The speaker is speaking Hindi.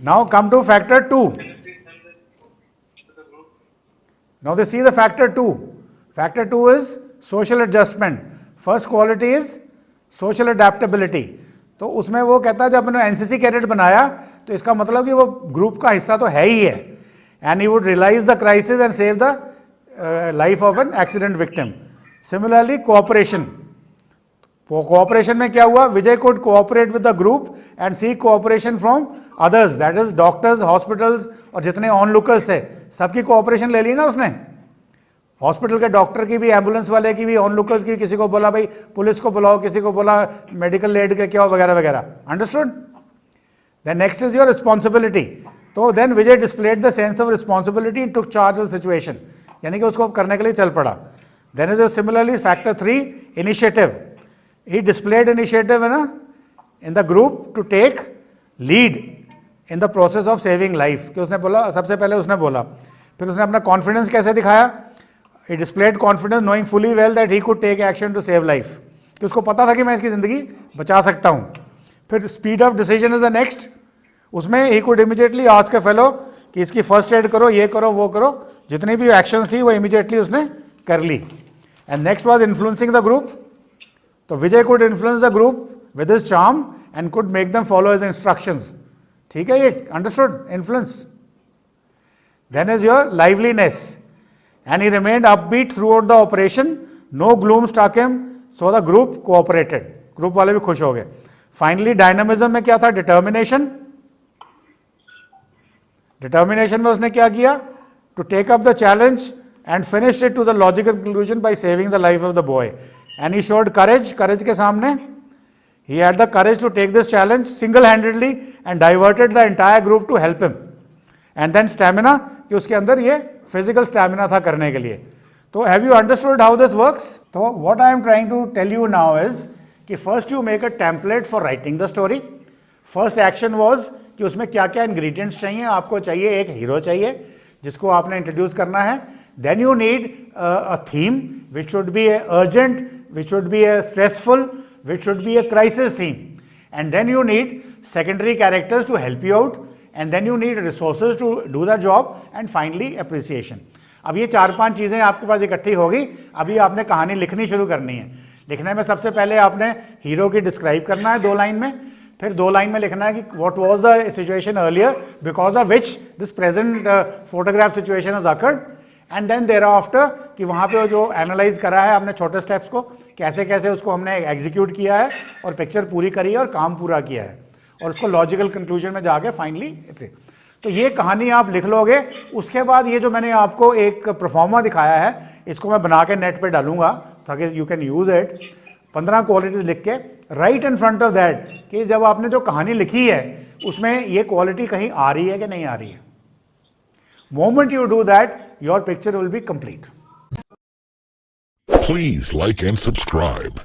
Now come to factor 2. Now they see the factor 2. Factor 2 is social adjustment. First quality is social adaptability. तो उसमें वो कहता है जब मैंने एनसीसी कैडेट बनाया तो इसका मतलब कि वो ग्रुप का हिस्सा तो है ही है, and he would realise the crisis and save the life of an accident victim. Similarly cooperation. Cooperation में क्या हुआ? Vijay could cooperate with the group and seek cooperation from others, that is doctors, hospitals और जितने ऑन लुकर्स थे सबकी कोऑपरेशन ले ली ना उसने. हॉस्पिटल के डॉक्टर की भी, एम्बुलेंस वाले की भी, ऑन लुकर्स की, किसी को बोला भाई पुलिस को बुलाओ, किसी को बोला मेडिकल एड के क्या वगैरह वगैरह. Understood? Then next is your responsibility. तो then Vijay displayed the sense of responsibility and took charge of situation, यानी कि उसको करने के लिए चल पड़ा. Then is similarly factor 3 initiative. He displayed initiative in the group to take lead in the process of saving life. कि उसने बोला, सबसे पहले उसने बोला, फिर उसने अपना कॉन्फिडेंस कैसे दिखाया? He displayed confidence knowing fully well that he could take action to save life. कि उसको पता था कि मैं इसकी ज़िंदगी बचा सकता हूँ. फिर speed of decision is the next. उसमें he could immediately ask a fellow कि इसकी फर्स्ट एड करो, ये करो, वो करो. जितनी भी एक्शंस थी वो इमीडिएटली उसने कर ली. And next was influencing the group. तो Vijay could influence the group with his charm and could make them follow his instructions. ठीक है, ये understood influence. Then is your liveliness. And he remained upbeat throughout the operation. No gloom struck him, so the group cooperated. Group वाले भी खुश हो गए. Finally, dynamism में क्या था? Determination. Determination में उसने क्या किया? To take up the challenge and finish it to the logical conclusion by saving the life of the boy. And he showed courage. Courage के सामने he had the courage to take this challenge single-handedly and diverted the entire group to help him. And then stamina, कि उसके अंदर ये फिजिकल स्टैमिना था करने के लिए. तो have you understood how this works? तो what I am trying to tell you now is कि first you make a template for writing the story. First action was कि उसमें क्या क्या इंग्रेडिएंट्स चाहिए. आपको चाहिए एक हीरो चाहिए जिसको आपने इंट्रोड्यूस करना है. Then you need a theme which should be urgent, which should be stressful, which should be crisis theme. And then you need secondary characters to help you out. And then you need resources to do the job and finally appreciation. अब ये 4-5 चीज़ें आपके पास इकट्ठी होगी. अभी आपने कहानी लिखनी शुरू करनी है. लिखने में सबसे पहले आपने हीरो की डिस्क्राइब करना है 2 लाइन में. फिर 2 लाइन में लिखना है कि what was the situation earlier because of which this present photograph situation has occurred. And then thereafter कि वहाँ पे जो एनालाइज करा है आपने छोटे स्टेप्स को, कैसे कैसे उसको हमने एग्जीक्यूट किया है और पिक्चर पूरी करी है और काम पूरा किया है और उसको लॉजिकल कंक्लूजन में जाके फाइनली. तो ये कहानी आप लिख लोगे. उसके बाद ये जो मैंने आपको एक परफॉर्मा दिखाया है इसको मैं बना के नेट पे डालूंगा ताकि you can use it. 15 qualities लिख के right in front of that कि जब आपने जो कहानी लिखी है उसमें ये क्वालिटी कहीं आ रही है कि नहीं आ रही है. Moment you do that your picture will be complete. Please like and subscribe.